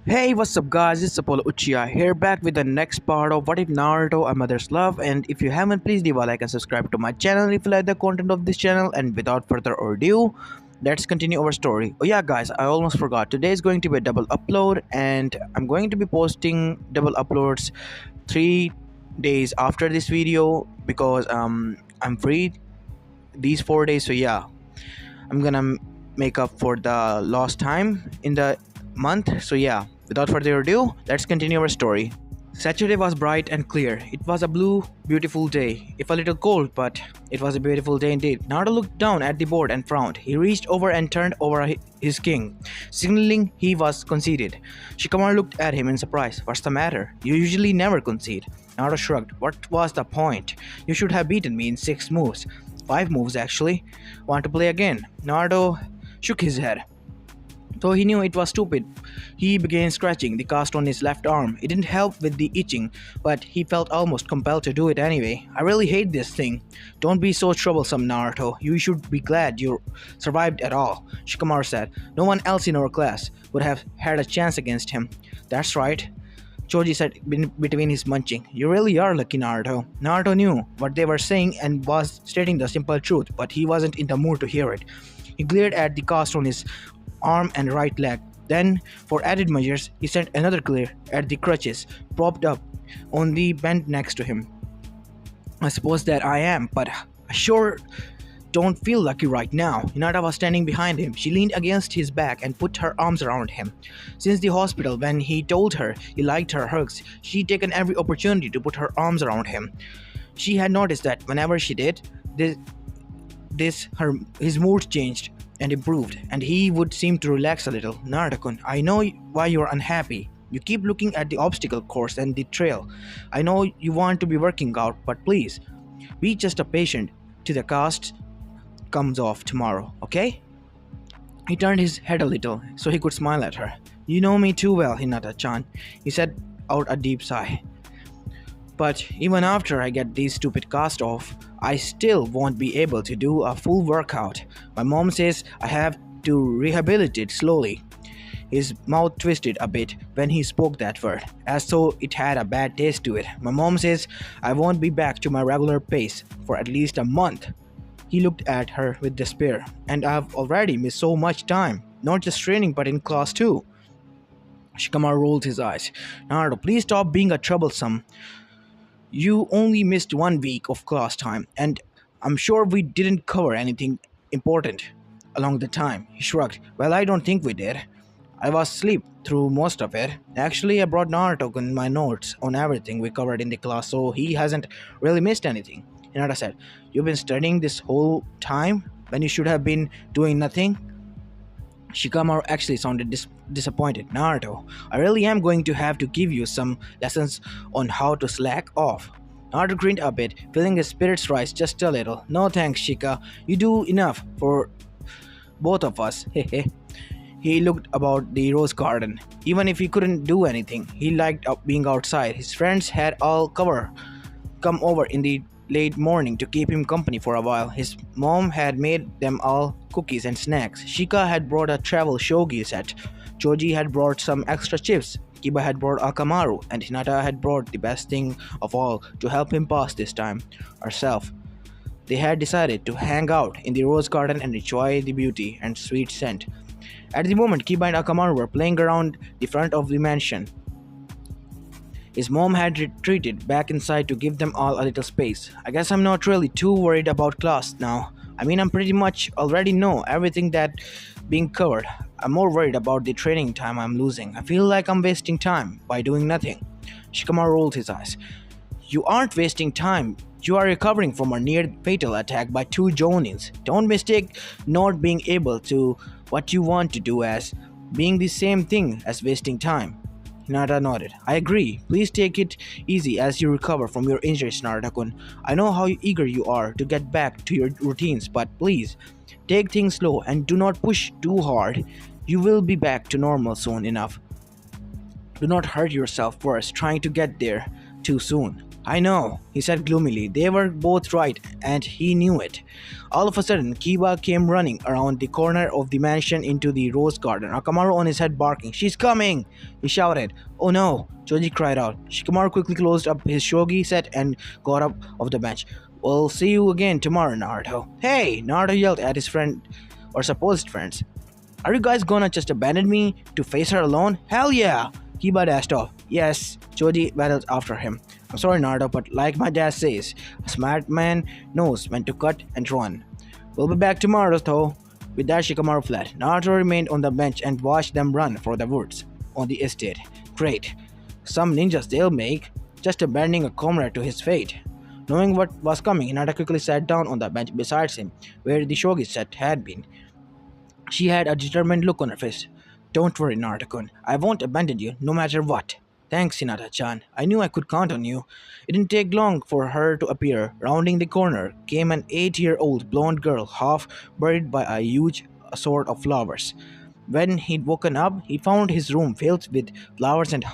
Hey, what's up guys, it's Apollo Uchiha here back with the next part of What If Naruto a Mother's Love. And if you haven't, please leave a like and subscribe to my channel if you like the content of this channel. And without further ado, let's continue our story. Oh yeah guys, I almost forgot, today is going to be a double upload and I'm going to be posting double uploads 3 days after this video because I'm free these 4 days. So yeah, I'm gonna make up for the lost time in the month. So yeah, without further ado, let's continue our story. Saturday was bright and clear. It was a blue, beautiful day. If a little cold, but it was a beautiful day indeed. Naruto looked down at the board and frowned. He reached over and turned over his king, signaling he was conceded. Shikamaru looked at him in surprise. What's the matter? You usually never concede. Naruto shrugged. What was the point? You should have beaten me in 6 moves. 5 moves actually. Want to play again? Naruto shook his head. Though he knew it was stupid, he began scratching the cast on his left arm. It didn't help with the itching, but he felt almost compelled to do it anyway. I really hate this thing. Don't be so troublesome, Naruto. You should be glad you survived at all, Shikamaru said. No one else in our class would have had a chance against him. That's right, Choji said between his munching. You really are lucky, Naruto. Naruto knew what they were saying and was stating the simple truth, but he wasn't in the mood to hear it. He glared at the cast on his arm and right leg. Then, for added measures, he sent another glare at the crutches propped up on the bench next to him. I suppose that I am, but I sure don't feel lucky right now. Hinata was standing behind him. She leaned against his back and put her arms around him. Since the hospital, when he told her he liked her hugs, she'd taken every opportunity to put her arms around him. She had noticed that whenever she did his mood changed and improved, and he would seem to relax a little. Naruto-kun, I know why you're unhappy. You keep looking at the obstacle course and the trail. I know you want to be working out, but please, be just a patient till the cast comes off tomorrow, okay? He turned his head a little so he could smile at her. You know me too well, Hinata-chan. He said out a deep sigh. But even after I get these stupid casts off, I still won't be able to do a full workout. My mom says I have to rehabilitate slowly. His mouth twisted a bit when he spoke that word, as though it had a bad taste to it. My mom says I won't be back to my regular pace for at least a month. He looked at her with despair. And I've already missed so much time, not just training but in class too. Shikamaru rolled his eyes. Naruto, please stop being a troublesome. You only missed 1 week of class time, and I'm sure we didn't cover anything important along the time. He shrugged. Well, I don't think we did. I was asleep through most of it. Actually, I brought Naruto in my notes on everything we covered in the class, so he hasn't really missed anything. Hinata said, You've been studying this whole time when you should have been doing nothing? Shikamaru actually sounded disappointed. Naruto, I really am going to have to give you some lessons on how to slack off. Naruto grinned a bit, feeling his spirits rise just a little. No thanks, Shika. You do enough for both of us. Hehe. He looked about the rose garden. Even if he couldn't do anything, he liked being outside. His friends had all come over in the late morning to keep him company for a while. His mom had made them all cookies and snacks. Shika had brought a travel shogi set. Choji had brought some extra chips. Kiba had brought Akamaru, and Hinata had brought the best thing of all to help him pass this time, herself. They had decided to hang out in the rose garden and enjoy the beauty and sweet scent. At the moment, Kiba and Akamaru were playing around the front of the mansion. His mom had retreated back inside to give them all a little space. I guess I'm not really too worried about class now. I mean, I'm pretty much already know everything that being covered. I'm more worried about the training time I'm losing. I feel like I'm wasting time by doing nothing. Shikamaru rolled his eyes. You aren't wasting time. You are recovering from a near-fatal attack by 2 Jonins. Don't mistake not being able to what you want to do as being the same thing as wasting time. Hinata nodded. I agree. Please take it easy as you recover from your injuries, Naruto-kun. I know how eager you are to get back to your routines, but please, take things slow and do not push too hard. You will be back to normal soon enough. Do not hurt yourself first trying to get there too soon. I know, he said gloomily. They were both right, and he knew it. All of a sudden, Kiba came running around the corner of the mansion into the rose garden, Akamaru on his head barking. She's coming! He shouted. Oh no! Choji cried out. Shikamaru quickly closed up his shogi set and got up off the bench. We'll see you again tomorrow, Naruto. Hey! Naruto yelled at his friend, or supposed friends. Are you guys gonna just abandon me to face her alone? Hell yeah! Kiba dashed off. Yes, Choji battled after him. I'm sorry, Naruto, but like my dad says, a smart man knows when to cut and run. We'll be back tomorrow, though. With that, Shikamaru fled. Naruto remained on the bench and watched them run for the woods on the estate. Great. Some ninjas they'll make, just abandoning a comrade to his fate. Knowing what was coming, Hinata quickly sat down on the bench beside him, where the shogi set had been. She had a determined look on her face. Don't worry, Naruto-kun. I won't abandon you, no matter what. Thanks, Hinata-chan. I knew I could count on you. It didn't take long for her to appear. Rounding the corner came an 8-year-old blonde girl, half buried by a huge sword of flowers. When he'd woken up, he found his room filled with flowers and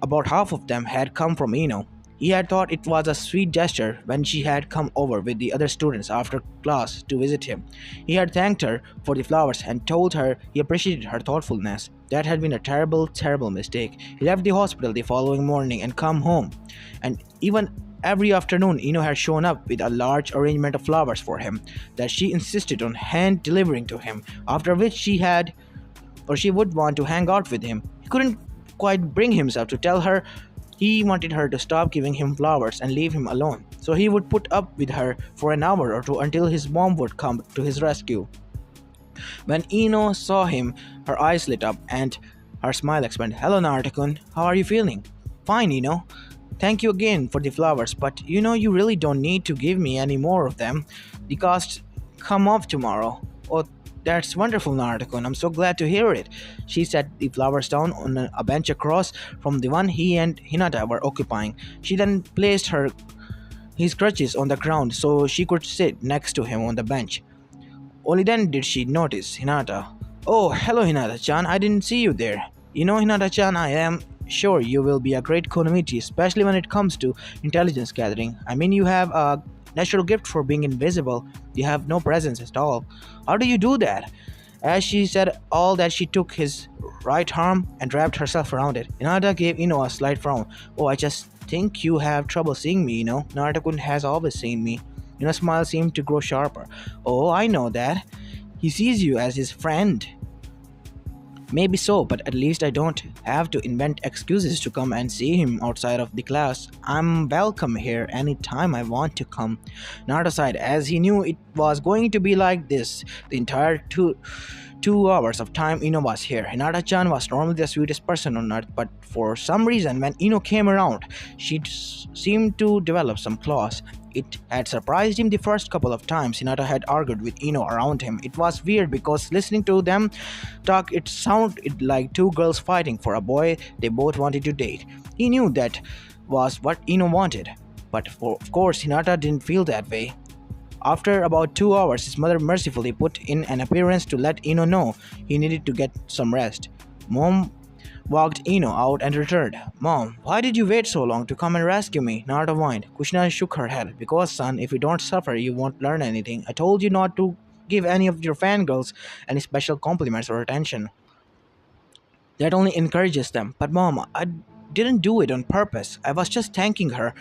about half of them had come from Ino. He had thought it was a sweet gesture when she had come over with the other students after class to visit him. He had thanked her for the flowers and told her he appreciated her thoughtfulness. That had been a terrible, terrible mistake. He left the hospital the following morning and come home. And even every afternoon, Ino had shown up with a large arrangement of flowers for him that she insisted on hand delivering to him, after which she would want to hang out with him. He couldn't quite bring himself to tell her he wanted her to stop giving him flowers and leave him alone, so he would put up with her for an hour or two until his mom would come to his rescue. When Ino saw him, her eyes lit up and her smile expanded. Hello, Naruto-kun. How are you feeling? Fine, Ino. Thank you again for the flowers, but you really don't need to give me any more of them. The costs come off tomorrow. Oh, that's wonderful, Naruto-kun. I'm so glad to hear it. She set the flowers down on a bench across from the one he and Hinata were occupying. She then placed his crutches on the ground so she could sit next to him on the bench. Only then did she notice Hinata. Oh, hello, Hinata-chan. I didn't see you there. Hinata-chan, I am sure you will be a great Konomichi, especially when it comes to intelligence gathering. I mean, you have a natural gift for being invisible. You have no presence at all. How do you do that? As she said all that, she took his right arm and wrapped herself around it. Hinata gave Ino a slight frown. Oh, I just think you have trouble seeing me, Naruto-kun has always seen me. Ino's smile seemed to grow sharper. Oh, I know that. He sees you as his friend. Maybe so, but at least I don't have to invent excuses to come and see him outside of the class. I'm welcome here anytime I want to come. Naruto sighed, as he knew it was going to be like this the entire two hours of time Ino was here. Hinata-chan was normally the sweetest person on earth, but for some reason when Ino came around, she seemed to develop some claws. It had surprised him the first couple of times Hinata had argued with Ino around him. It was weird because listening to them talk, it sounded like two girls fighting for a boy they both wanted to date. He knew that was what Ino wanted, but of course Hinata didn't feel that way. After about 2 hours, his mother mercifully put in an appearance to let Ino know he needed to get some rest. Mom walked Ino out and returned. Mom, why did you wait so long to come and rescue me? Naruto whined. Kushina shook her head. Because, son, if you don't suffer, you won't learn anything. I told you not to give any of your fangirls any special compliments or attention. That only encourages them. But Mom, I didn't do it on purpose. I was just thanking her.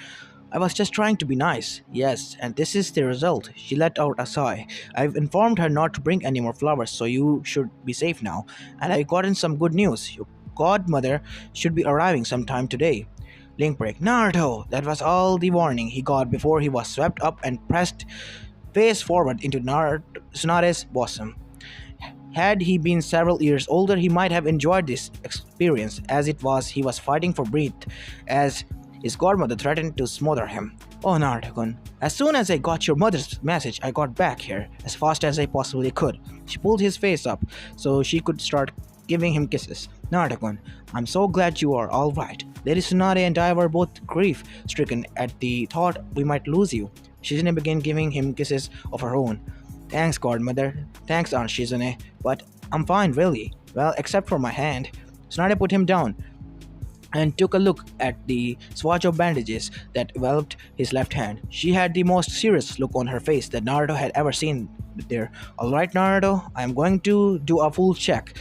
I was just trying to be nice. Yes, and this is the result. She let out a sigh. I've informed her not to bring any more flowers, so you should be safe now. And I've gotten some good news. Your godmother should be arriving sometime today. Link break. Naruto! That was all the warning he got before he was swept up and pressed face forward into Tsunade's bosom. Had he been several years older, he might have enjoyed this experience. As it was, he was fighting for breath as his godmother threatened to smother him. Oh, Naruto-kun, as soon as I got your mother's message, I got back here as fast as I possibly could. She pulled his face up so she could start giving him kisses. Naruto-kun, I'm so glad you are all right. Lady Tsunade and I were both grief-stricken at the thought we might lose you. Shizune began giving him kisses of her own. Thanks, godmother. Thanks, Aunt Shizune. But I'm fine, really. Well, except for my hand. Tsunade put him down and took a look at the swatch of bandages that enveloped his left hand. She had the most serious look on her face that Naruto had ever seen there. Alright, Naruto, I am going to do a full check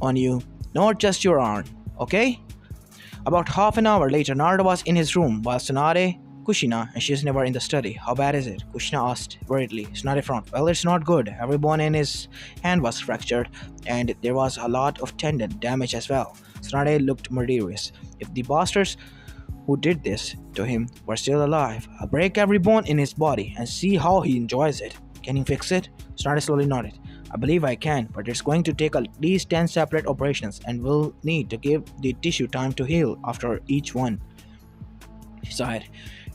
on you, not just your arm, okay? About half an hour later, Naruto was in his room while Tsunade, Kushina, and Shizune were in the study. How bad is it? Kushina asked worriedly. Tsunade frowned. Well, it's not good. Every bone in his hand was fractured, and there was a lot of tendon damage as well. Tsunade looked murderous. If the bastards who did this to him were still alive, I'll break every bone in his body and see how he enjoys it. Can you fix it? Tsunade slowly nodded. I believe I can, but it's going to take at least 10 separate operations and we'll need to give the tissue time to heal after each one. He sighed.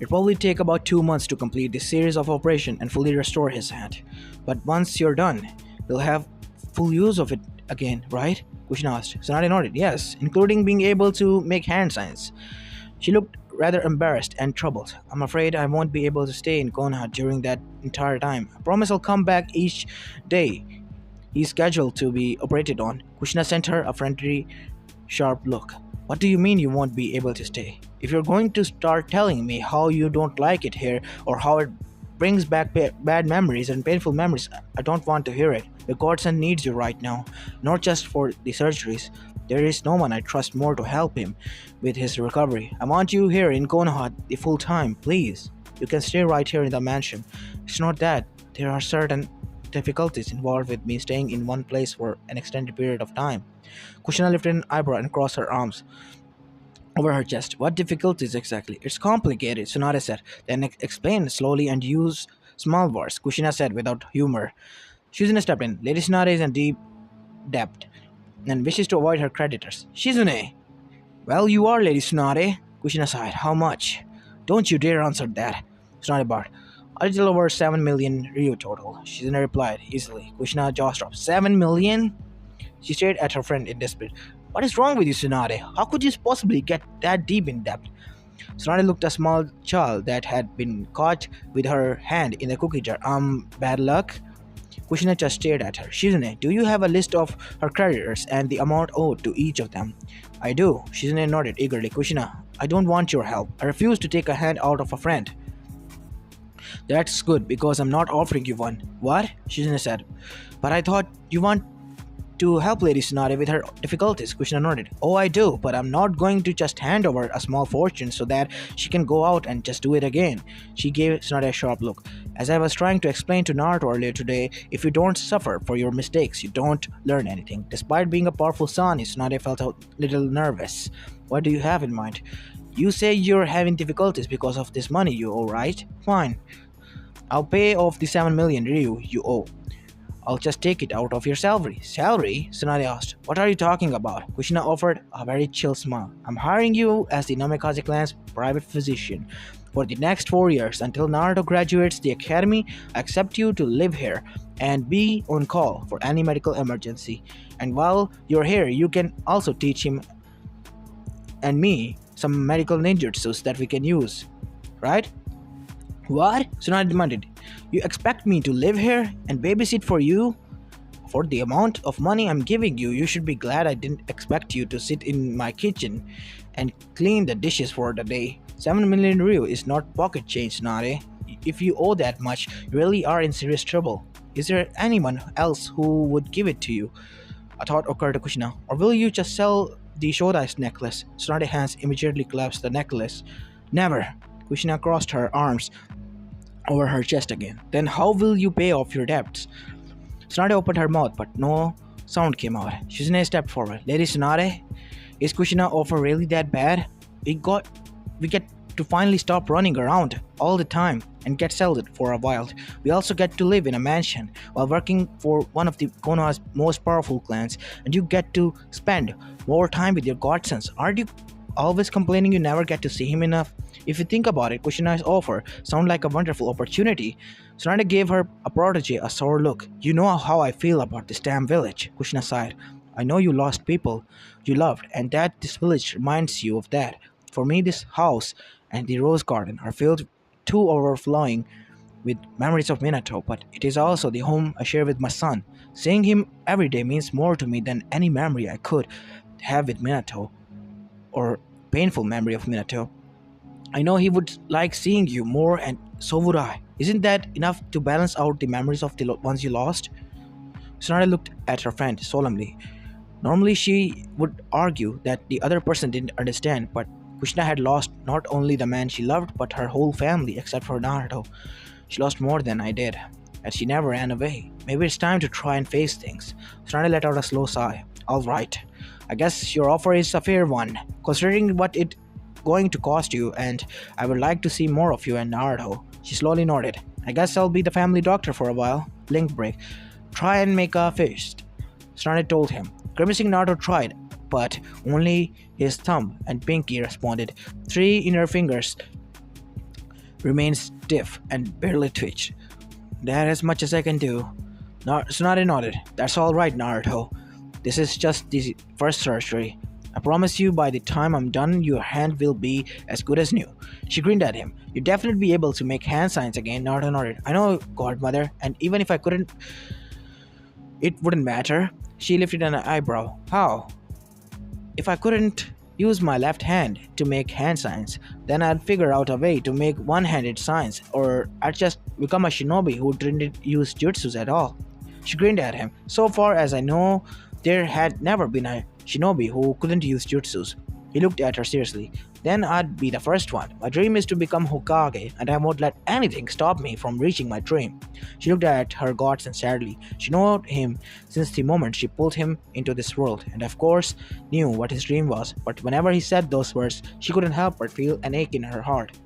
It'll probably take about 2 months to complete this series of operations and fully restore his hand. But once you're done, we'll have full use of it again, right? Kushina asked. Tsunade nodded. Yes, including being able to make hand signs. She looked rather embarrassed and troubled. I'm afraid I won't be able to stay in Konoha during that entire time. I promise I'll come back each day he's scheduled to be operated on. Kushina sent her a friendly, sharp look. What do you mean you won't be able to stay? If you're going to start telling me how you don't like it here or how it brings back bad memories and painful memories, I don't want to hear it. The godson needs you right now, not just for the surgeries. There is no one I trust more to help him with his recovery. I want you here in Konoha the full time, please. You can stay right here in the mansion. It's not that. There are certain difficulties involved with me staying in one place for an extended period of time. Kushina lifted an eyebrow and crossed her arms over her chest. What difficulties exactly? It's complicated, Tsunade said. Then explain slowly and use small words, Kushina said without humor. Shizune stepped in. Lady Tsunade is in deep debt and wishes to avoid her creditors. Shizune! Well, you are Lady Tsunade. Kushina sighed. How much? Don't you dare answer that. Tsunade barked. A little over 7 million Ryu total. Shizune replied easily. Kushina's jaw dropped. 7 million? She stared at her friend in despair. What is wrong with you, Tsunade? How could you possibly get that deep in debt? Tsunade looked a small child that had been caught with her hand in the cookie jar. Bad luck? Kushina just stared at her. Shizune, do you have a list of her creditors and the amount owed to each of them? I do. Shizune nodded eagerly. Kushina, I don't want your help. I refuse to take a hand out of a friend. That's good, because I'm not offering you one. What? Shizune said. But I thought you want to help Lady Tsunade with her difficulties. Kushina nodded. Oh, I do, but I'm not going to just hand over a small fortune so that she can go out and just do it again. She gave Tsunade a sharp look. As I was trying to explain to Naruto earlier today, if you don't suffer for your mistakes, you don't learn anything. Despite being a powerful son, Tsunade felt a little nervous. What do you have in mind? You say you're having difficulties because of this money you owe, right? Fine. I'll pay off the 7 million Ryu you owe. I'll just take it out of your salary. Salary? Tsunade asked. What are you talking about? Kushina offered a very chill smile. I'm hiring you as the Namikaze clan's private physician. For the next 4 years, until Naruto graduates the academy, I accept you to live here and be on call for any medical emergency. And while you're here, you can also teach him and me some medical ninjutsus that we can use. Right? What? Tsunade demanded. You expect me to live here and babysit for you? For the amount of money I'm giving you, you should be glad I didn't expect you to sit in my kitchen and clean the dishes for the day. 7 million Ryu is not pocket change, Tsunade. If you owe that much, you really are in serious trouble. Is there anyone else who would give it to you? A thought occurred to Kushina. Or will you just sell the Shodai's necklace? Tsunade's hands immediately collapsed the necklace. Never. Kushina crossed her arms over her chest again. Then how will you pay off your debts? Tsunade opened her mouth, but no sound came out. Shizune stepped forward. Lady Tsunade, is Kushina offer really that bad? We get to finally stop running around all the time and get settled for a while. We also get to live in a mansion while working for one of the Konoha's most powerful clans, and you get to spend more time with your godsons. Aren't you always complaining you never get to see him enough? If you think about it, Kushina's offer sounds like a wonderful opportunity. Tsunade gave her a protege a sour look. You know how I feel about this damn village, Kushina sighed. I know you lost people you loved, and that this village reminds you of that. For me, this house and the rose garden are filled to overflowing with memories of Minato, but it is also the home I share with my son. Seeing him every day means more to me than any memory I could have with Minato or painful memory of Minato. I know he would like seeing you more, and so would I. Isn't that enough to balance out the memories of the ones you lost? Tsunade looked at her friend solemnly. Normally, she would argue that the other person didn't understand, but Kushina had lost not only the man she loved, but her whole family except for Naruto. She lost more than I did, and she never ran away. Maybe it's time to try and face things. Tsunade let out a slow sigh. Alright, I guess your offer is a fair one, considering what it going to cost you, and I would like to see more of you and Naruto. She slowly nodded. I guess I'll be the family doctor for a while. Blink break. Try and make a fist. Tsunade told him. Grimacing, Naruto tried, but only his thumb and pinky responded. Three inner fingers remained stiff and barely twitched. That's as much as I can do. Tsunade nodded. That's all right, Naruto. This is just the first surgery. I promise you by the time I'm done, your hand will be as good as new. She grinned at him. You'd definitely be able to make hand signs again, Naruto nodded. I know, godmother, and even if I couldn't, it wouldn't matter. She lifted an eyebrow. How? If I couldn't use my left hand to make hand signs, then I'd figure out a way to make one-handed signs, or I'd just become a shinobi who didn't use jutsus at all. She grinned at him. So far as I know, there had never been a shinobi who couldn't use jutsus. He looked at her seriously. Then I'd be the first one. My dream is to become Hokage, and I won't let anything stop me from reaching my dream. She looked at her god sincerely. She knew him since the moment she pulled him into this world, and of course knew what his dream was. But whenever he said those words, she couldn't help but feel an ache in her heart.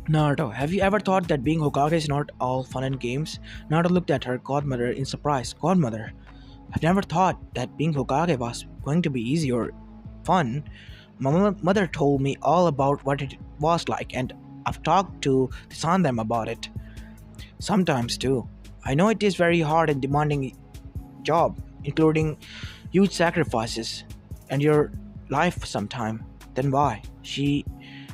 Naruto, have you ever thought that being Hokage is not all fun and games? Naruto looked at her godmother in surprise. Godmother, I've never thought that being Hokage was going to be easy or fun. My mother told me all about what it was like, and I've talked to the Sandam about it. Sometimes too. I know it is very hard and demanding job, including huge sacrifices and your life sometime. Then why? She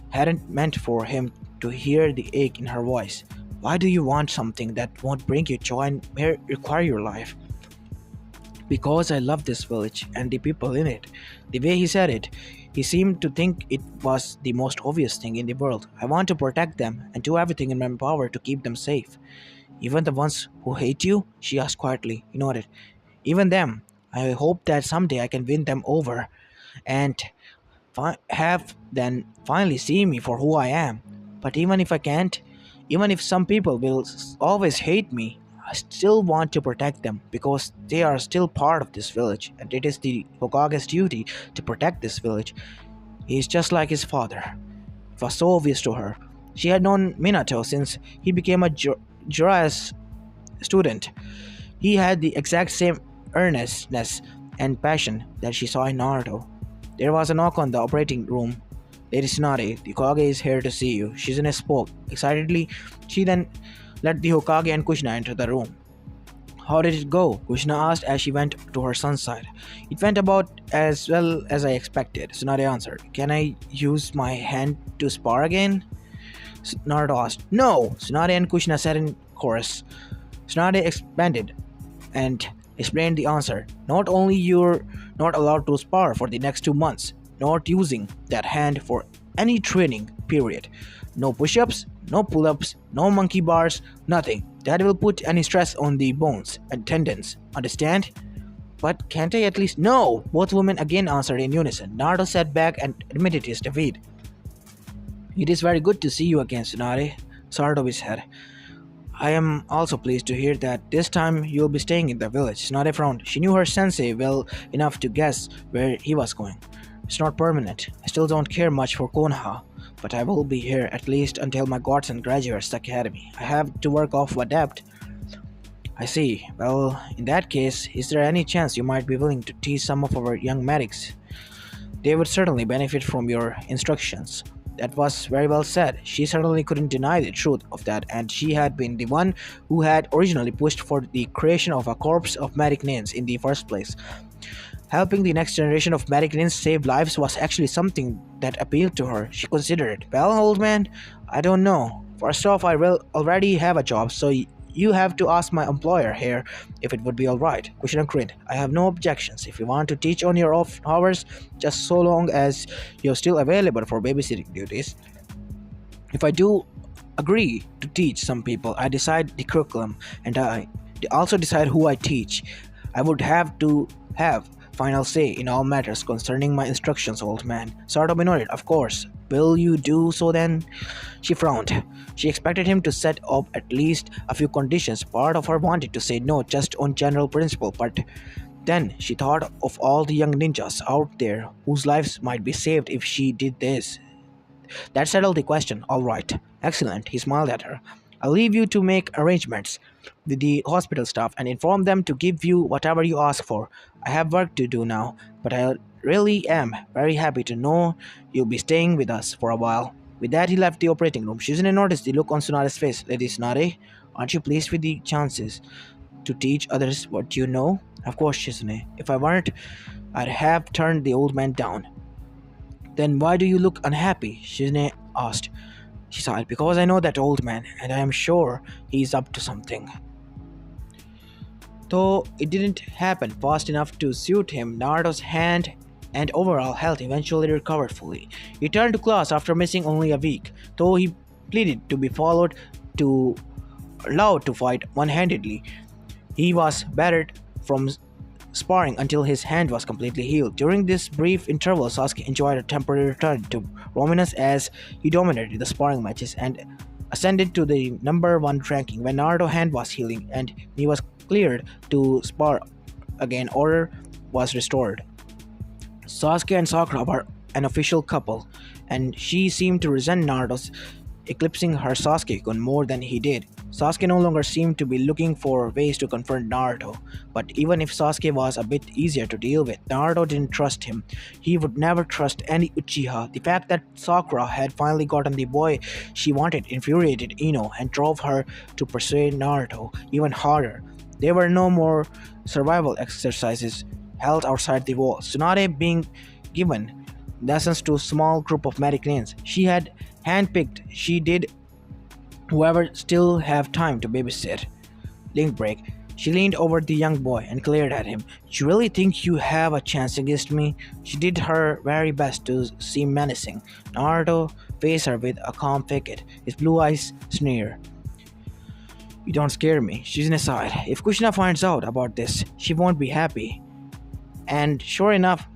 hadn't meant for him to hear the ache in her voice. Why do you want something that won't bring you joy and may require your life? Because I love this village and the people in it. The way he said it, he seemed to think it was the most obvious thing in the world. I want to protect them and do everything in my power to keep them safe. Even the ones who hate you? She asked quietly. He nodded. Even them. I hope that someday I can win them over and have them finally see me for who I am. But even if I can't, even if some people will always hate me, I still want to protect them because they are still part of this village, and it is the Hokage's duty to protect this village. He is just like his father. It was so obvious to her. She had known Minato since he became a Jiraiya's student. He had the exact same earnestness and passion that she saw in Naruto. There was a knock on the operating room. Lady Tsunade, the Hokage is here to see you. Shizune spoke. Excitedly, she then let the Hokage and Kushina enter the room. How did it go? Kushina asked as she went to her son's side. It went about as well as I expected, Tsunade answered. Can I use my hand to spar again? Naruto asked. No! Tsunade and Kushina said in chorus. Tsunade expanded and explained the answer. Not only you're not allowed to spar for the next 2 months, not using that hand for any training period. No push-ups, no pull-ups, no monkey bars, nothing. That will put any stress on the bones and tendons. Understand? But can't I at least— No! Both women again answered in unison. Naruto sat back and admitted his defeat. It is very good to see you again, Tsunade. Sardo his head. I am also pleased to hear that this time you'll be staying in the village. Tsunade frowned. She knew her sensei well enough to guess where he was going. It's not permanent. I still don't care much for Konoha, but I will be here at least until my godson graduates the academy. I have to work off a debt. I see. Well, in that case, is there any chance you might be willing to teach some of our young medics? They would certainly benefit from your instructions. That was very well said. She certainly couldn't deny the truth of that, and she had been the one who had originally pushed for the creation of a corps of medic nins in the first place. Helping the next generation of medic nins save lives was actually something that appealed to her. She considered it. Well, old man, I don't know. First off, I will already have a job, so You have to ask my employer here if it would be alright. Kushina grinned. I have no objections. If you want to teach on your off hours, just so long as you're still available for babysitting duties. If I do agree to teach some people, I decide the curriculum and I also decide who I teach. I would have to have final say in all matters concerning my instructions, old man. Sartobi nodded. Of course. Will you do so then? She frowned. She expected him to set up at least a few conditions. Part of her wanted to say no just on general principle, but then she thought of all the young ninjas out there whose lives might be saved if she did this. That settled the question. All right. Excellent. He smiled at her. I'll leave you to make arrangements with the hospital staff and inform them to give you whatever you ask for. I have work to do now, but I really am very happy to know you'll be staying with us for a while. With that, he left the operating room. Shizune noticed the look on Tsunade's face. Lady Tsunade, aren't you pleased with the chances to teach others what you know? Of course, Shizune. If I weren't, I'd have turned the old man down. Then why do you look unhappy? Shizune asked. She sighed. Because I know that old man, and I am sure he's up to something. Though it didn't happen fast enough to suit him, Naruto's hand and overall health eventually recovered fully. He returned to class after missing only a week, though he pleaded to be allowed to fight one-handedly. He was battered from sparring until his hand was completely healed. During this brief interval, Sasuke enjoyed a temporary return to prominence as he dominated the sparring matches and ascended to the number 1 ranking. When Naruto's hand was healing and he was cleared to spar again, order was restored. Sasuke and Sakura were an official couple, and she seemed to resent Naruto's eclipsing her Sasuke-kun more than he did. Sasuke no longer seemed to be looking for ways to confront Naruto, but even if Sasuke was a bit easier to deal with, Naruto didn't trust him. He would never trust any Uchiha. The fact that Sakura had finally gotten the boy she wanted infuriated Ino and drove her to persuade Naruto even harder. There were no more survival exercises held outside the walls. Tsunade being given lessons to a small group of medic ninjas she had handpicked. She did whoever still have time to babysit. Link break. She leaned over the young boy and glared at him. You really think you have a chance against me? She did her very best to seem menacing. Naruto faced her with a calm facade, his blue eyes sneer. You don't scare me. She's an aside. If Kushina finds out about this, she won't be happy. And sure enough,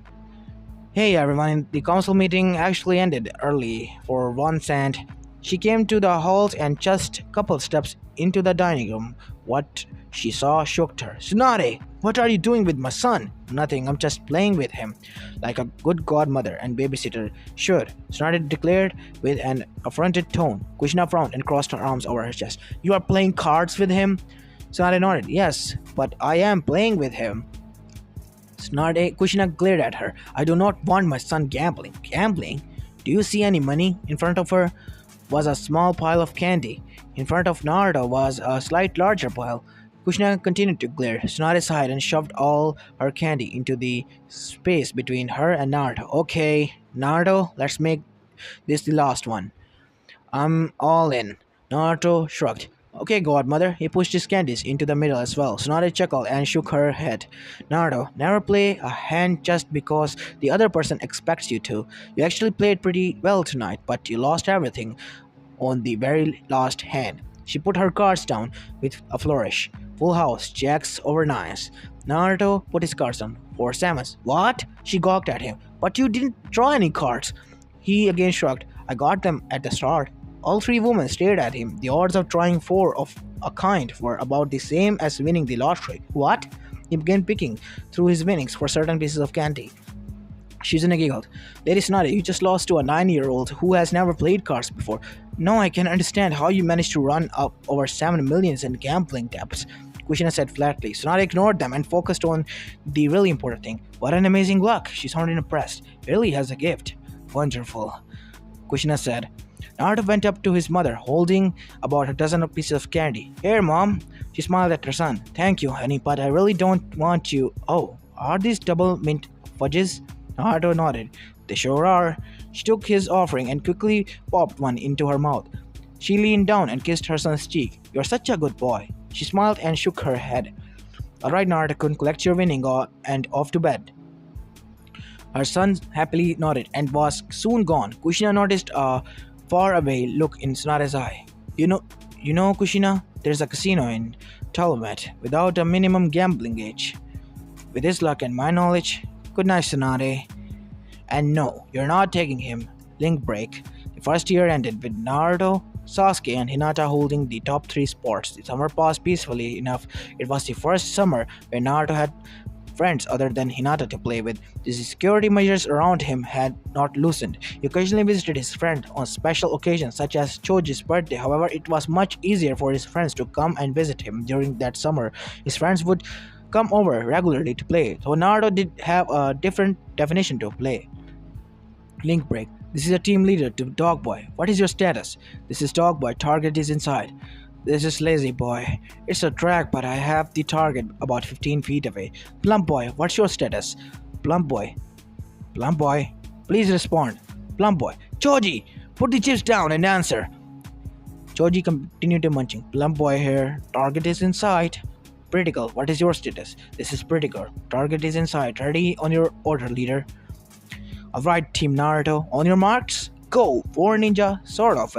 hey everyone, the council meeting actually ended early for once, and she came to the halls and just a couple steps into the dining room. What she saw shocked her. Tsunade, what are you doing with my son? Nothing, I'm just playing with him, like a good godmother and babysitter should, Tsunade declared with an affronted tone. Kushina frowned and crossed her arms over her chest. You are playing cards with him? Tsunade nodded. Yes, but I am playing with him. Kushina glared at her. I do not want my son gambling. Gambling? Do you see any money? In front of her was a small pile of candy. In front of Naruto was a slight larger pile. Kushina continued to glare. Tsunade sighed and shoved all her candy into the space between her and Naruto. Okay, Naruto, let's make this the last one. I'm all in. Naruto shrugged. Okay, godmother. He pushed his candies into the middle as well. Tsunade chuckled and shook her head. Naruto, never play a hand just because the other person expects you to. You actually played pretty well tonight, but you lost everything on the very last hand. She put her cards down with a flourish. Full house, jacks over nines. Naruto put his cards down. 4 sevens. What? She gawked at him. But you didn't draw any cards. He again shrugged. I got them at the start. All 3 women stared at him. The odds of drawing 4 of a kind were about the same as winning the lottery. What? He began picking through his winnings for certain pieces of candy. Shizune giggled. Lady Tsunade, you just lost to a 9-year-old who has never played cards before. No, I can understand how you managed to run up over 7 million in gambling debts. Kushina said flatly. Tsunade ignored them and focused on the really important thing. What an amazing luck. She sounded impressed. Really has a gift. Wonderful, Kushina said. Naruto went up to his mother, holding about a dozen of pieces of candy. Here, Mom. She smiled at her son. Thank you, honey, but I really don't want you. Oh, are these double mint fudges? Naruto nodded. They sure are. She took his offering and quickly popped one into her mouth. She leaned down and kissed her son's cheek. You're such a good boy. She smiled and shook her head. Alright, Naruto, collect your winning and off to bed. Her son happily nodded and was soon gone. Kushina noticed a faraway look in Tsunade's eye. You know, Kushina, there's a casino in Tolumet without a minimum gambling age. With his luck and my knowledge, good night, Tsunade. And no, you're not taking him. Link break. The first year ended with Naruto, Sasuke, and Hinata holding the top 3 spots. The summer passed peacefully enough. It was the first summer where Naruto had friends other than Hinata to play with. The security measures around him had not loosened. He occasionally visited his friend on special occasions such as Choji's birthday. However, it was much easier for his friends to come and visit him during that summer. His friends would come over regularly to play, so Naruto did have a different definition to play. Link break. This is a team leader to Dogboy. What is your status? This is Dogboy. Target is inside. This is Lazy Boy. It's a track, but I have the target about 15 feet away. Plump Boy, what's your status? Plump Boy. Plump Boy, please respond. Plump Boy. Choji, put the chips down and answer. Choji continued munching. Plump Boy here. Target is inside. Pretty Girl, what is your status? This is Pretty Girl. Target is inside. Ready on your order, leader. Alright, Team Naruto, on your marks, go! 4 ninja, sort of,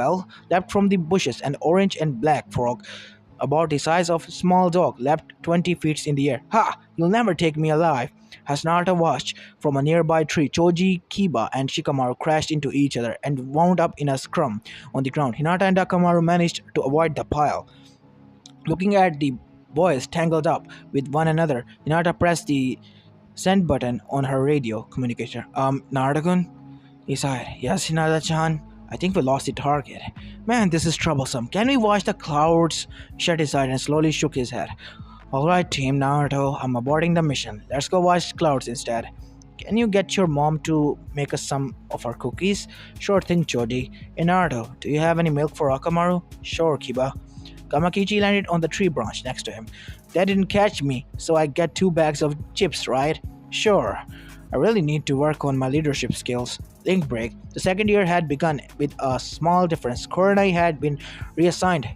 leapt from the bushes. An orange and black frog, about the size of a small dog, leapt 20 feet in the air. Ha! You'll never take me alive. As Naruto watched from a nearby tree, Choji, Kiba, and Shikamaru crashed into each other and wound up in a scrum on the ground. Hinata and Akamaru managed to avoid the pile. Looking at the boys tangled up with one another, Hinata pressed the send button on her radio communicator. Naruto-kun? He sighed. Yes, Hinata-chan. I think we lost the target. Man, this is troublesome. Can we watch the clouds? Shut his eye and slowly shook his head. Alright, Team Naruto, I'm aborting the mission. Let's go watch clouds instead. Can you get your mom to make us some of our cookies? Sure thing, Choji. Hey Naruto, do you have any milk for Akamaru? Sure, Kiba. Kamakichi landed on the tree branch next to him. That didn't catch me, so I get 2 bags of chips, right? Sure. I really need to work on my leadership skills. Link break. The second year had begun with a small difference. Kurenai had been reassigned.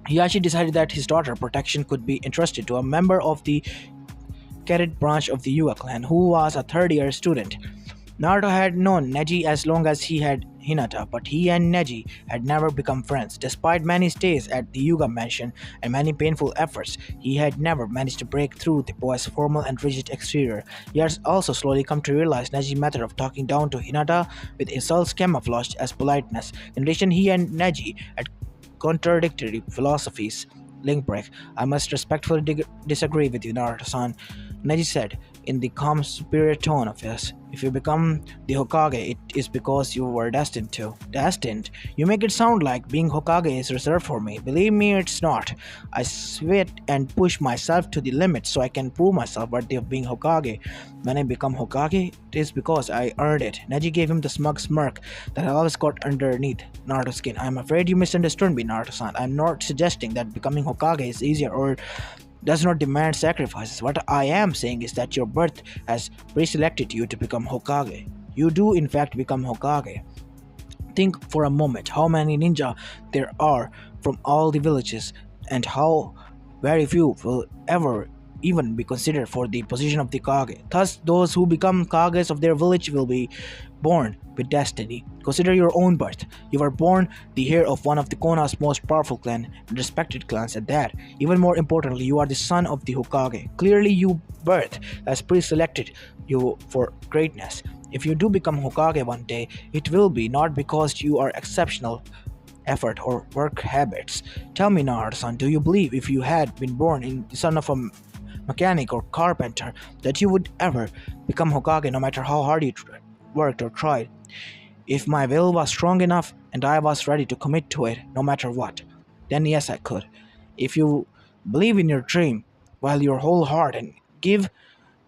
Hiyashi decided that his daughter Protection could be entrusted to a member of the cadet branch of the Yuga clan, who was a third-year student. Naruto had known Neji as long as he had Hinata, but he and Neji had never become friends. Despite many stays at the Yuga mansion and many painful efforts, he had never managed to break through the boy's formal and rigid exterior. He had also slowly come to realize Neji's method of talking down to Hinata with insults camouflaged as politeness. In addition, he and Neji had contradictory philosophies. Link break. I must respectfully disagree with you, Naruto-san, Neji said in the calm, superior tone of his. If you become the Hokage, it is because you were destined to. Destined? You make it sound like being Hokage is reserved for me. Believe me, it's not. I sweat and push myself to the limit so I can prove myself worthy of being Hokage. When I become Hokage, it is because I earned it. Neji gave him the smug smirk that I always got underneath Naruto's skin. I'm afraid you misunderstood me, Naruto-san. I'm not suggesting that becoming Hokage is easier or does not demand sacrifices. What I am saying is that your birth has pre-selected you to become Hokage. You do in fact become Hokage. Think for a moment how many ninja there are from all the villages and how very few will ever even be considered for the position of the Kage. Thus, those who become Kages of their village will be born with destiny. Consider your own birth. You were born the heir of one of the Konoha's most powerful clan and respected clans at that. Even more importantly, you are the son of the Hokage. Clearly, your birth has pre-selected you for greatness. If you do become Hokage one day, it will be not because you are exceptional effort or work habits. Tell me, Naruto-san, do you believe if you had been born in the son of a mechanic or carpenter that you would ever become Hokage no matter how hard you worked or tried? If my will was strong enough and I was ready to commit to it no matter what, then yes, I could. If you believe in your dream while your whole heart and give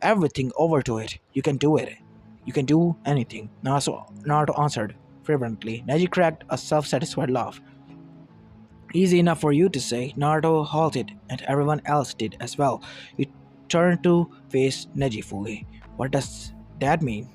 everything over to it, you can do it. You can do anything. Naruto answered fervently. Neji cracked a self-satisfied laugh. Easy enough for you to say. Naruto halted, and everyone else did as well. He turned to face Neji fully. What does that mean?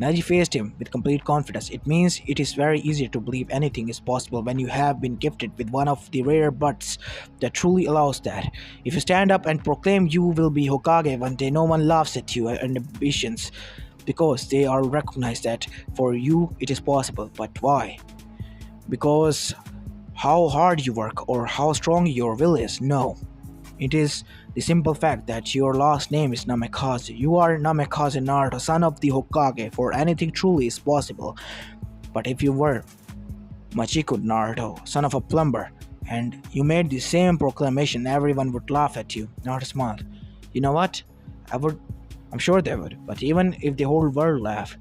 Naji faced him with complete confidence. It means it is very easy to believe anything is possible when you have been gifted with one of the rare buds that truly allows that. If you stand up and proclaim you will be Hokage one day, no one laughs at you and ambitions because they are recognized that for you it is possible. But why? Because how hard you work or how strong your will is? No. It is the simple fact that your last name is Namikaze. You are Namikaze Naruto, son of the Hokage, for anything truly is possible. But if you were Machiko Naruto, son of a plumber, and you made the same proclamation, everyone would laugh at you. Naruto smiled. You know what? I'm sure they would. But even if the whole world laughed,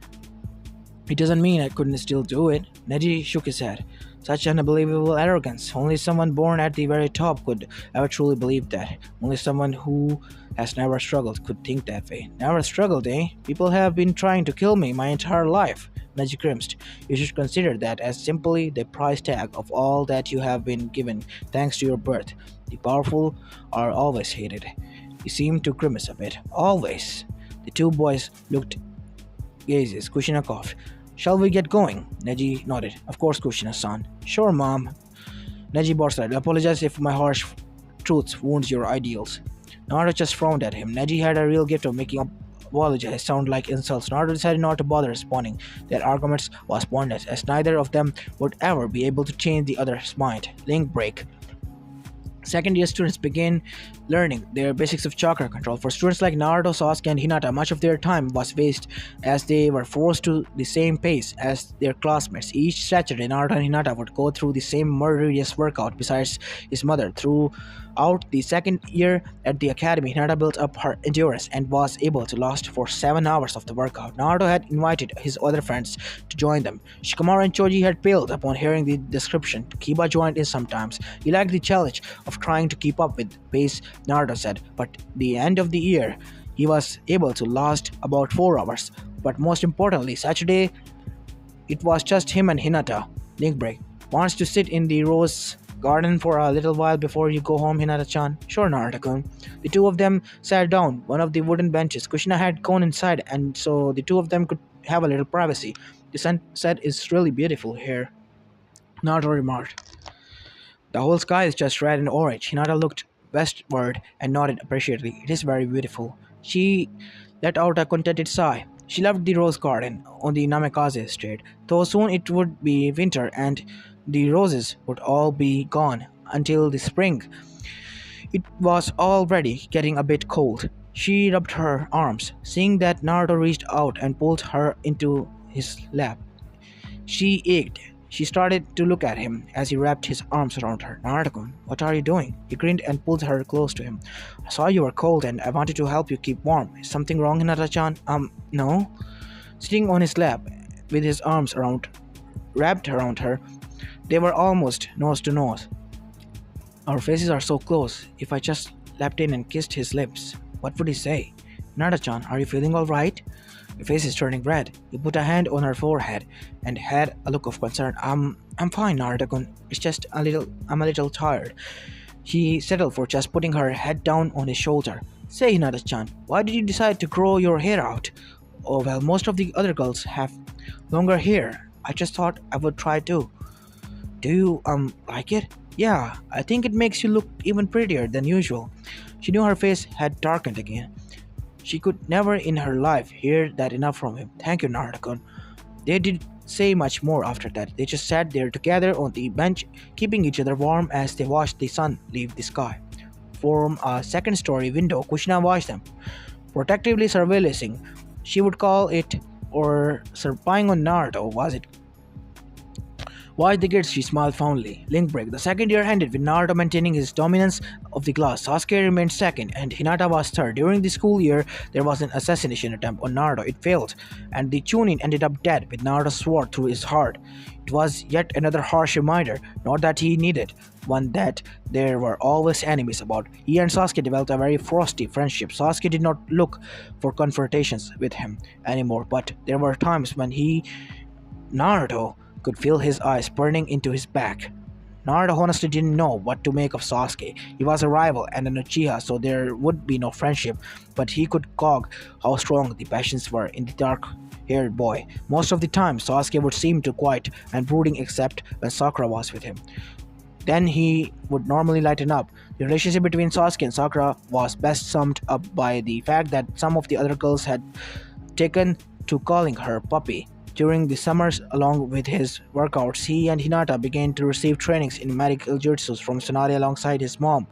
it doesn't mean I couldn't still do it. Neji shook his head. Such unbelievable arrogance. Only someone born at the very top could ever truly believe that. Only someone who has never struggled could think that way. Never struggled, eh? People have been trying to kill me my entire life. Neji grimaced. You should consider that as simply the price tag of all that you have been given thanks to your birth. The powerful are always hated. He seemed to grimace a bit. Always. The two boys looked gazes. Kushina coughed. Shall we get going? Neji nodded. Of course, Kushina-san. Sure, Mom. Neji borsted. Apologize if my harsh truths wounds your ideals. Naruto just frowned at him. Neji had a real gift of making apologize sound like insults. Naruto decided not to bother responding. Their arguments was pointless, as neither of them would ever be able to change the other's mind. Link break. Second year students begin learning their basics of chakra control. For students like Naruto, Sasuke, and Hinata, much of their time was wasted as they were forced to the same pace as their classmates. Each Saturday, Naruto and Hinata would go through the same murderous workout besides his mother. Throughout the second year at the academy, Hinata built up her endurance and was able to last for 7 hours of the workout. Naruto had invited his other friends to join them. Shikamaru and Choji had paled upon hearing the description. Kiba joined in sometimes. He liked the challenge of trying to keep up with pace, Naruto said, but the end of the year, he was able to last about 4 hours. But most importantly, Saturday, it was just him and Hinata. Link break. Wants to sit in the rose garden for a little while before you go home, Hinata-chan? Sure, Naruto-kun. The two of them sat down one of the wooden benches. Kushina had gone inside, and so the two of them could have a little privacy. The sunset is really beautiful here, Naruto remarked. The whole sky is just red and orange. Hinata looked westward and nodded appreciatively. It is very beautiful. She let out a contented sigh. She loved the rose garden on the Namikaze estate, though soon it would be winter and the roses would all be gone until the spring. It was already getting a bit cold. She rubbed her arms, seeing that Naruto reached out and pulled her into his lap. She ached. She started to look at him as he wrapped his arms around her. Naruto-kun, what are you doing? He grinned and pulled her close to him. I saw you were cold and I wanted to help you keep warm. Is something wrong, Hinata-chan? No. Sitting on his lap, with his arms wrapped around her, they were almost nose to nose. Our faces are so close. If I just leapt in and kissed his lips, what would he say? Hinata-chan, are you feeling alright? Her face is turning red. He put a hand on her forehead and had a look of concern. I'm fine, Naruto-kun. It's just I'm a little tired. He settled for just putting her head down on his shoulder. Say, Hinata-chan, why did you decide to grow your hair out? Oh, well, most of the other girls have longer hair. I just thought I would try too. Do you, like it? Yeah, I think it makes you look even prettier than usual. She knew her face had darkened again. She could never in her life hear that enough from him. Thank you, Naruto-kun. They didn't say much more after that. They just sat there together on the bench, keeping each other warm as they watched the sun leave the sky. From a second-story window, Kushina watched them, protectively surveillancing. She would call it, or spying on Naruto, was it? Watch the kids, she smiled fondly. Link break. The second year ended with Naruto maintaining his dominance of the class. Sasuke remained second, and Hinata was third. During the school year, there was an assassination attempt on Naruto. It failed, and the Chunin ended up dead with Naruto's sword through his heart. It was yet another harsh reminder, not that he needed, one that there were always enemies about. He and Sasuke developed a very frosty friendship. Sasuke did not look for confrontations with him anymore, but there were times when Naruto, could feel his eyes burning into his back. Naruto honestly didn't know what to make of Sasuke. He was a rival and an Uchiha, so there would be no friendship, but he could gauge how strong the passions were in the dark haired boy. Most of the time, Sasuke would seem too quiet and brooding except when Sakura was with him. Then he would normally lighten up. The relationship between Sasuke and Sakura was best summed up by the fact that some of the other girls had taken to calling her puppy. During the summers, along with his workouts, he and Hinata began to receive trainings in medical jutsus from Tsunade alongside his mom.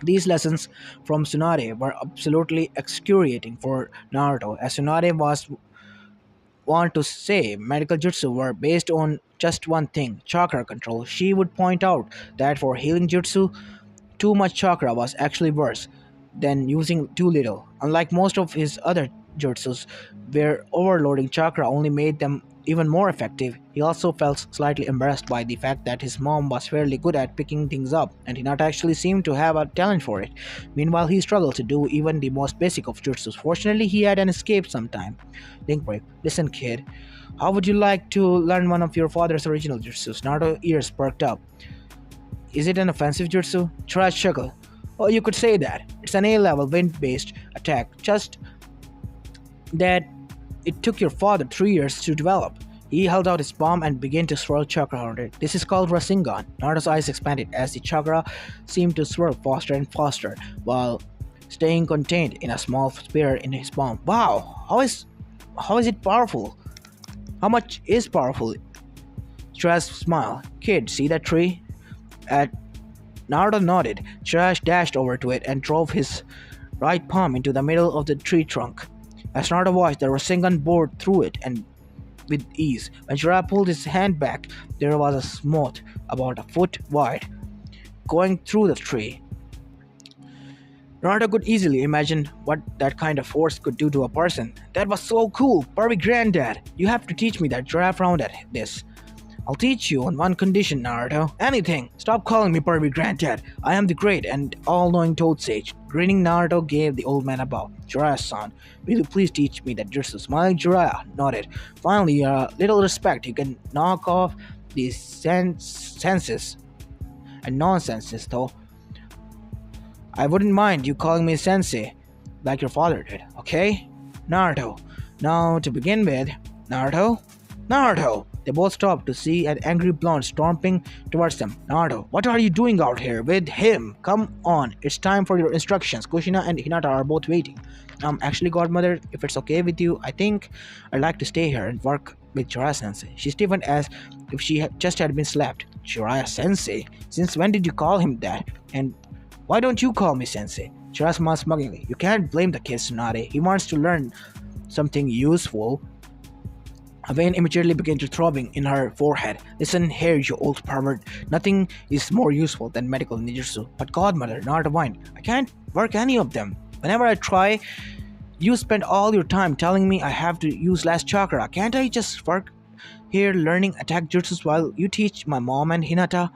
These lessons from Tsunade were absolutely excruciating for Naruto, as Tsunade was want to say medical jutsu were based on just one thing, chakra control. She would point out that for healing jutsu, too much chakra was actually worse than using too little. Unlike most of his other jutsus, where overloading chakra only made them even more effective, he also felt slightly embarrassed by the fact that his mom was fairly good at picking things up, and he not actually seemed to have a talent for it. Meanwhile, he struggled to do even the most basic of jutsus. Fortunately, he had an escape sometime. Link break. Listen, kid. How would you like to learn one of your father's original jutsus? Naruto's ears perked up. Is it an offensive jutsu? Trash chuckle. Oh, you could say that. It's an A-level wind-based attack, just that it took your father 3 years to develop. He held out his palm and began to swirl chakra around it. This is called Rasengan. Naruto's eyes expanded as the chakra seemed to swirl faster and faster, while staying contained in a small sphere in his palm. Wow, how is it powerful? How much is powerful? Trash smiled. Kid, see that tree? At Naruto nodded. Trash dashed over to it and drove his right palm into the middle of the tree trunk. As Naruto watched, the Rasengan bored through it and with ease. When Jiraiya pulled his hand back, there was a smooth about a foot wide going through the tree. Naruto could easily imagine what that kind of force could do to a person. That was so cool! Perfect granddad! You have to teach me that. Jiraiya frowned at this. I'll teach you on one condition, Naruto. Anything! Stop calling me Pervy Granddad. I am the great and all-knowing Toad Sage. Grinning, Naruto gave the old man a bow. Jiraiya-san, will you please teach me that jutsu? Smiling, Jiraiya nodded. Finally, a little respect. You can knock off the senses and nonsenses, though. I wouldn't mind you calling me Sensei, like your father did, okay? Naruto. Now, to begin with, Naruto? Naruto! They both stopped to see an angry blonde stomping towards them. Naruto, what are you doing out here with him? Come on, it's time for your instructions. Kushina and Hinata are both waiting. Actually, godmother, if it's okay with you, I think I'd like to stay here and work with Jiraiya-sensei. She stiffened as if she just had been slapped. Jiraiya-sensei? Since when did you call him that? And why don't you call me sensei? Jiraiya smiled smugly. You can't blame the kid, Tsunade. He wants to learn something useful. A vein immediately began to throbbing in her forehead. Listen here, you old pervert. Nothing is more useful than medical ninjutsu. But godmother, Naruto whined. I can't work any of them. Whenever I try, you spend all your time telling me I have to use less chakra. Can't I just work here learning attack jutsus while you teach my mom and Hinata?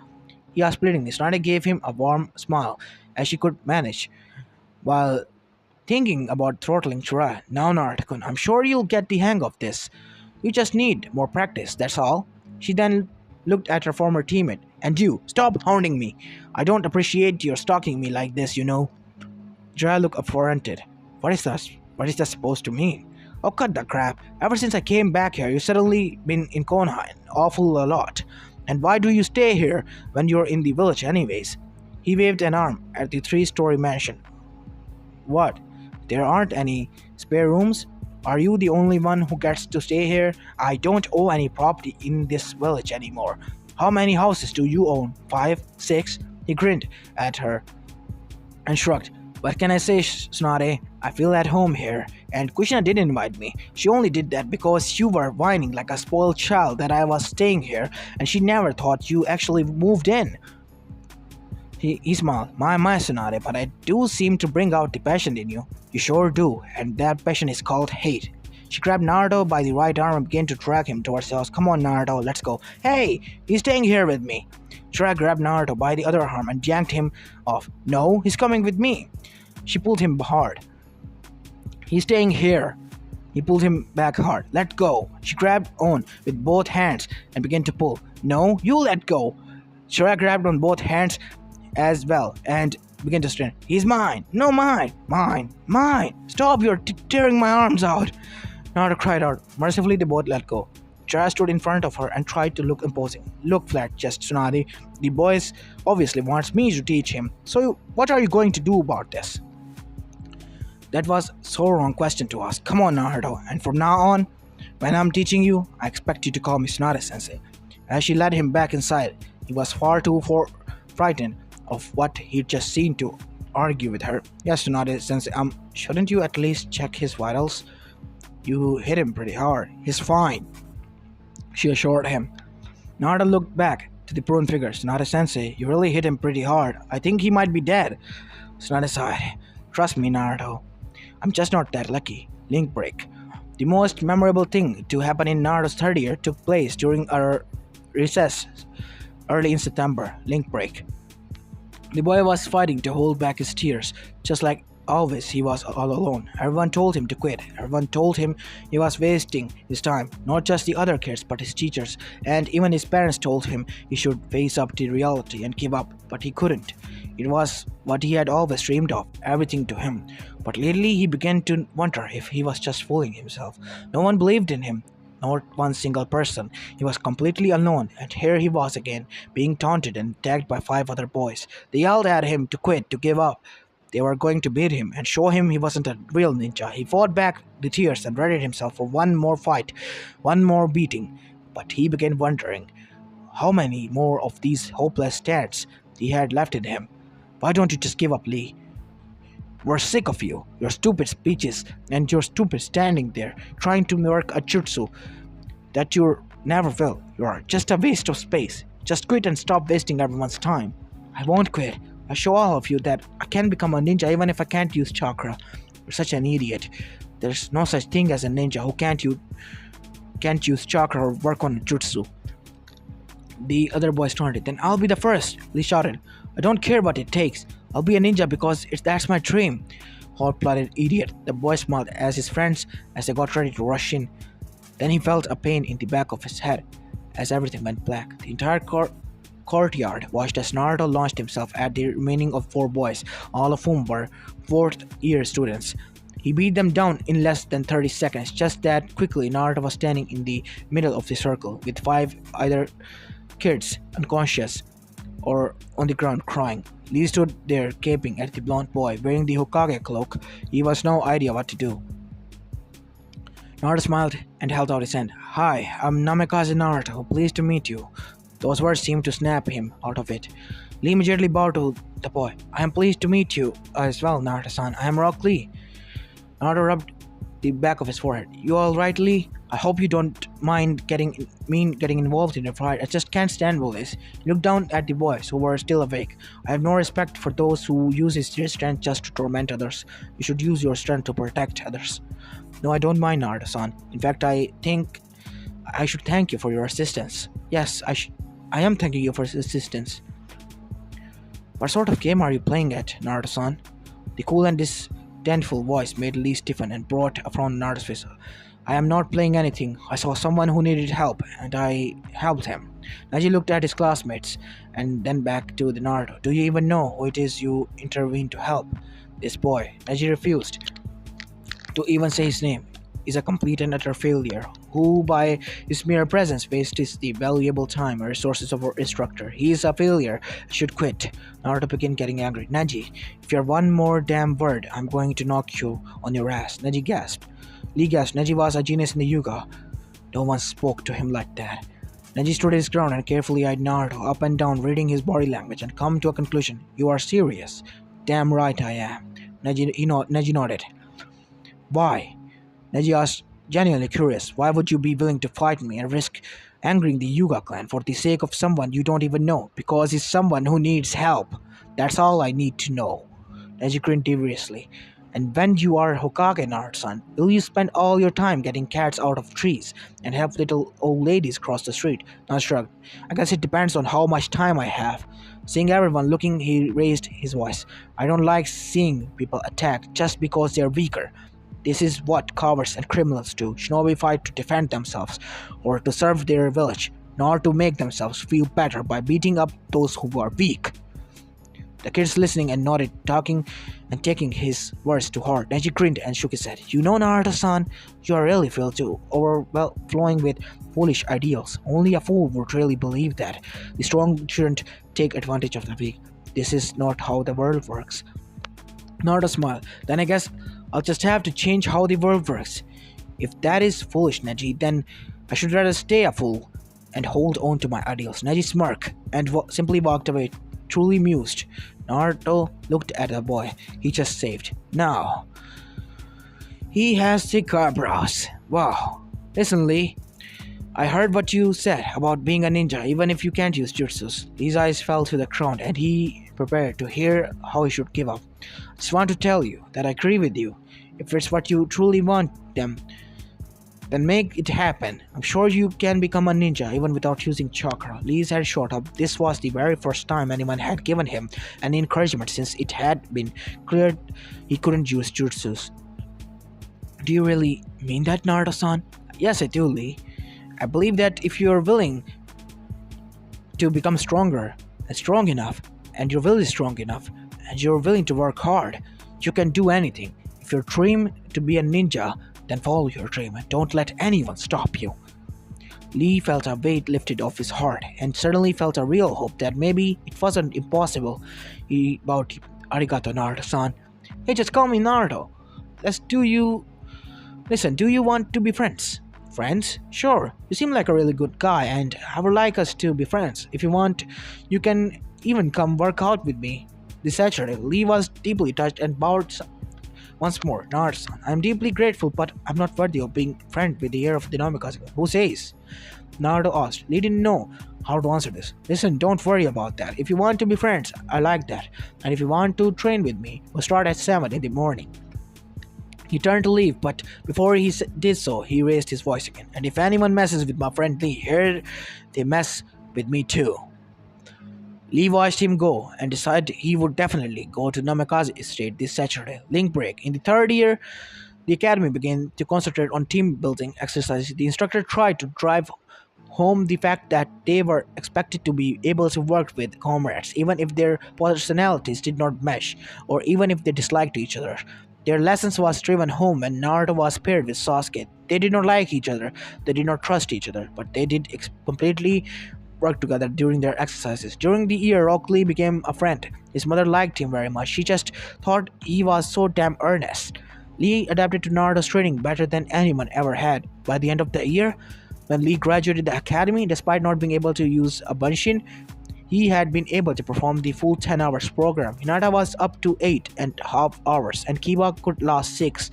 He asked pleadingly. Tsunade gave him a warm smile, as she could manage, while thinking about throttling Jiraiya. Now, Naruto-kun, I'm sure you'll get the hang of this. You just need more practice, that's all. She then looked at her former teammate. And you, stop hounding me. I don't appreciate your stalking me like this, you know. Jiraiya looked affronted. What is that? What is that supposed to mean? Oh, cut the crap. Ever since I came back here, you've suddenly been in Konoha an awful a lot. And why do you stay here when you're in the village anyways? He waved an arm at the 3-story mansion. What? There aren't any spare rooms? Are you the only one who gets to stay here? I don't own any property in this village anymore. How many houses do you own? 5? 6? He grinned at her and shrugged. What can I say, Tsunade? I feel at home here. And Kushina didn't invite me. She only did that because you were whining like a spoiled child that I was staying here, and she never thought you actually moved in. He smiled. My Tsunade, but I do seem to bring out the passion in you. You sure do, and that passion is called hate. She grabbed Naruto by the right arm and began to drag him towards the house. Come on, Naruto, let's go. Hey, he's staying here with me. Jiraiya grabbed Naruto by the other arm and yanked him off. No, he's coming with me. She pulled him hard. He's staying here. He pulled him back hard. Let go. She grabbed on with both hands and began to pull. No, you let go. Jiraiya grabbed on both hands as well and began to strain. He's mine. No, mine. Mine. Mine. Stop, you're tearing my arms out. Naruto cried out. Mercifully, they both let go. Jiraiya stood in front of her and tried to look imposing. Look flat, just Tsunade. The boys obviously wants me to teach him. So what are you going to do about this? That was so wrong question to ask. Come on, Naruto. And from now on, when I'm teaching you, I expect you to call me Tsunade-sensei. As she led him back inside, he was far too frightened of what he'd just seen to argue with her. Yes, Tsunade-sensei, shouldn't you at least check his vitals? You hit him pretty hard. He's fine, she assured him. Naruto looked back to the prone figure. Tsunade-sensei, you really hit him pretty hard. I think he might be dead. Tsunade sighed. Trust me, Naruto. I'm just not that lucky. Link break. The most memorable thing to happen in Naruto's third year took place during our recess early in September. Link break. The boy was fighting to hold back his tears. Just like always, he was all alone. Everyone told him to quit. Everyone told him he was wasting his time. Not just the other kids, but his teachers. And even his parents told him he should face up to reality and give up. But he couldn't. It was what he had always dreamed of, everything to him. But lately he began to wonder if he was just fooling himself. No one believed in him. Not one single person. He was completely alone, and here he was again, being taunted and attacked by 5 other boys. They yelled at him to quit, to give up. They were going to beat him and show him he wasn't a real ninja. He fought back the tears and readied himself for one more fight, one more beating. But he began wondering how many more of these hopeless stands he had left in him. Why don't you just give up, Lee? We're sick of you, your stupid speeches, and your stupid standing there trying to work a jutsu that you never will. You're just a waste of space. Just quit and stop wasting everyone's time. I won't quit. I'll show all of you that I can become a ninja even if I can't use chakra. You're such an idiot. There's no such thing as a ninja who can't use chakra or work on jutsu. The other boy taunted. Then I'll be the first, Lee shouted. I don't care what it takes. I'll be a ninja because that's my dream. Hot-blooded idiot, the boy smiled as his friends as they got ready to rush in. Then he felt a pain in the back of his head as everything went black. The entire courtyard watched as Naruto launched himself at the remaining of 4 boys, all of whom were 4th-year students. He beat them down in less than 30 seconds. Just that quickly, Naruto was standing in the middle of the circle with 5 either kids unconscious or on the ground crying. Lee stood there gaping at the blonde boy wearing the Hokage cloak. He was no idea what to do. Naruto smiled and held out his hand. Hi, I'm Namikaze Naruto. Pleased to meet you. Those words seemed to snap him out of it. Lee immediately bowed to the boy. I am pleased to meet you as well, Naruto-san. I am Rock Lee. Naruto rubbed the back of his forehead. You alright, Lee? I hope you don't mind getting involved in a fight. I just can't stand bullies. He looked down at the boys who were still awake. I have no respect for those who use their strength just to torment others. You should use your strength to protect others. No, I don't mind, Naruto-san. In fact, I think I should thank you for your assistance. Yes, I am thanking you for assistance. What sort of game are you playing at, Naruto-san? The cool and disdainful voice made Lee stiffen and brought a frown on Naruto's face. I am not playing anything. I saw someone who needed help, and I helped him. Neji looked at his classmates, and then back to the Naruto. Do you even know who it is you intervened to help? This boy. Neji refused to even say his name. Is a complete and utter failure, who by his mere presence wastes the valuable time and resources of our instructor. He is a failure, should quit. Naruto began getting angry. Neji, if you're one more damn word, I'm going to knock you on your ass. Neji gasped. Lee gasped. Neji was a genius in the Yuga. No one spoke to him like that. Neji stood his ground and carefully eyed Naruto up and down, reading his body language and come to a conclusion. You are serious? Damn right I am. Neji nodded. Why? Neji asked, genuinely curious. Why would you be willing to fight me and risk angering the Yuga clan for the sake of someone you don't even know? Because he's someone who needs help. That's all I need to know. Neji grinned deviously. And when you are Hokage, Naruto-san, will you spend all your time getting cats out of trees and help little old ladies cross the street? Naruto shrugged. I guess it depends on how much time I have. Seeing everyone looking, he raised his voice. I don't like seeing people attack just because they are weaker. This is what cowards and criminals do. Shinobi fight to defend themselves, or to serve their village, not to make themselves feel better by beating up those who are weak. The kids listening and nodded, talking and taking his words to heart. Neji grinned and shook his head. You know, Naruto-san, you are really filled to overflowing with foolish ideals. Only a fool would really believe that. The strong shouldn't take advantage of the weak. This is not how the world works. Naruto smiled. Then I guess I'll just have to change how the world works. If that is foolish, Neji, then I should rather stay a fool and hold on to my ideals. Neji smirked and simply walked away, truly amused. Naruto looked at the boy he just saved. Now, he has thick eyebrows. Wow. Listen, Lee. I heard what you said about being a ninja, even if you can't use jutsus. Lee's eyes fell to the ground and he prepared to hear how he should give up. I just want to tell you that I agree with you. If it's what you truly want then make it happen. I'm sure you can become a ninja even without using chakra. Lee's head shot up. This was the very first time anyone had given him an encouragement since it had been clear he couldn't use jutsus. Do you really mean that, Naruto-san? Yes, I do, Lee. I believe that if you're willing to become stronger and strong enough, and your will is strong enough, and you're willing to work hard, you can do anything. If your dream to be a ninja, then follow your dream and don't let anyone stop you. Lee felt a weight lifted off his heart and suddenly felt a real hope that maybe it wasn't impossible. He bowed. Arigato, Naruto-san. Hey, just call me Naruto. Listen, do you want to be friends? Friends? Sure. You seem like a really good guy and I would like us to be friends. If you want, you can even come work out with me this Saturday. Lee was deeply touched and bowed once more. Naruto-san, I am deeply grateful, but I'm not worthy of being friend with the heir of the Namikaze. Who says? Naruto asked. Lee didn't know how to answer this. Listen, don't worry about that. If you want to be friends, I like that. And if you want to train with me, we'll start at 7 in the morning. He turned to leave, but before he did so, he raised his voice again. And if anyone messes with my friend Lee here, they mess with me too. Lee watched him go and decided he would definitely go to Namikaze Estate this Saturday. Link break. In the third year, the academy began to concentrate on team building exercises. The instructor tried to drive home the fact that they were expected to be able to work with comrades, even if their personalities did not mesh, or even if they disliked each other. Their lessons was driven home when Naruto was paired with Sasuke. They did not like each other, they did not trust each other, but they did completely work together during their exercises. During the year, Rock Lee became a friend. His mother liked him very much. She just thought he was so damn earnest. Lee adapted to Naruto's training better than anyone ever had. By the end of the year, when Lee graduated the academy, despite not being able to use a Bunshin, he had been able to perform the full 10 hours program. Hinata was up to 8.5 hours and Kiba could last 6.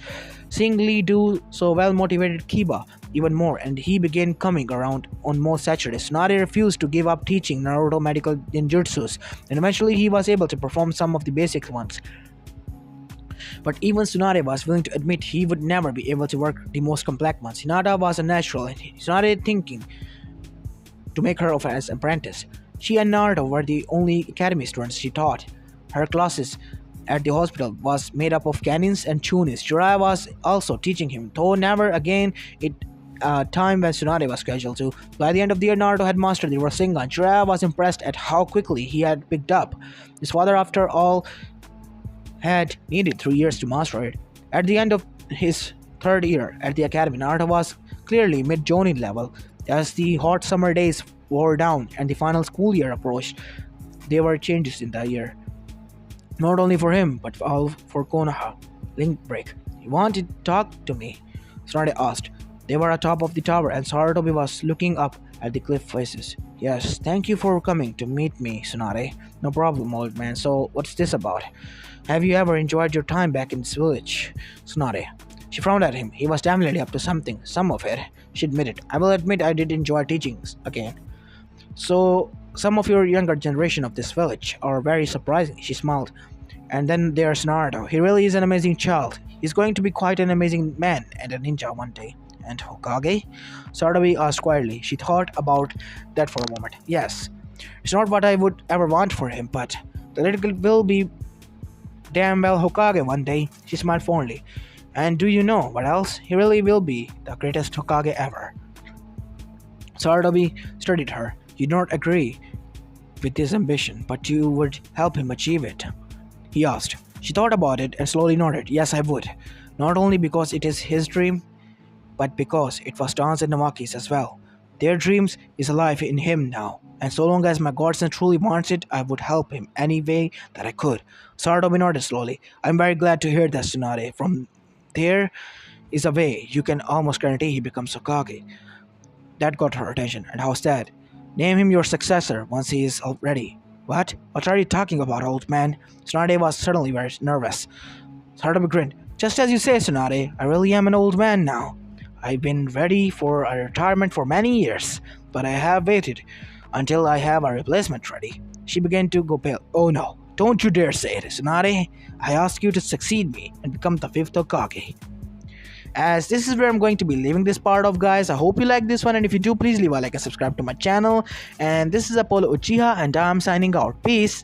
Seeing Lee do so well motivated Kiba even more, and he began coming around on most Saturdays. Tsunade refused to give up teaching Naruto medical ninjutsus, and eventually he was able to perform some of the basic ones. But even Tsunade was willing to admit he would never be able to work the most complex ones. Hinata was a natural, and Tsunade thinking to make her of as apprentice. She and Naruto were the only academy students she taught. Her classes at the hospital was made up of canins and chunis. Jiraiya was also teaching him, though never again it time when Tsunade was scheduled to. By the end of the year, Naruto had mastered the Rasengan. Jiraiya was impressed at how quickly he had picked up. His father, after all, had needed 3 years to master it. At the end of his third year at the academy, Naruto was clearly mid-jonin level. As the hot summer days wore down and the final school year approached, there were changes in the year. Not only for him, but for Konoha. Link break. You wanted to talk to me? Tsunade asked. They were atop of the tower and Sarutobi was looking up at the cliff faces. Yes, thank you for coming to meet me, Tsunade. No problem, old man. So, what's this about? Have you ever enjoyed your time back in this village? Tsunade. She frowned at him. He was definitely up to something. Some of it. She admitted. I will admit I did enjoy teachings again. So, some of your younger generation of this village are very surprising. She smiled. And then there's Naruto. He really is an amazing child. He's going to be quite an amazing man and a ninja one day. And Hokage? Sarutobi asked quietly. She thought about that for a moment. Yes. It's not what I would ever want for him, but the little will be damn well Hokage one day. She smiled fondly. And do you know what else? He really will be the greatest Hokage ever. Sarutobi studied her. You do not agree with his ambition, but you would help him achieve it? He asked. She thought about it and slowly nodded. Yes, I would. Not only because it is his dream, but because it was Dan's and Namaki's as well. Their dreams is alive in him now, and so long as my godson truly wants it, I would help him any way that I could. Saratobi nodded slowly. I'm very glad to hear that, Tsunade. From there is a way you can almost guarantee he becomes Hokage. That got her attention. And how's that? Name him your successor once he is ready. What? What are you talking about, old man? Tsunade was suddenly very nervous. Saratobi grinned. Just as you say, Tsunade, I really am an old man now. I've been ready for a retirement for many years, but I have waited until I have a replacement ready. She began to go pale. Oh no, don't you dare say it, Tsunade. I ask you to succeed me and become the fifth Hokage. As this is where I'm going to be leaving this part of, guys. I hope you like this one, and if you do, please leave a like and subscribe to my channel. And this is Apollo Uchiha, and I'm signing out. Peace.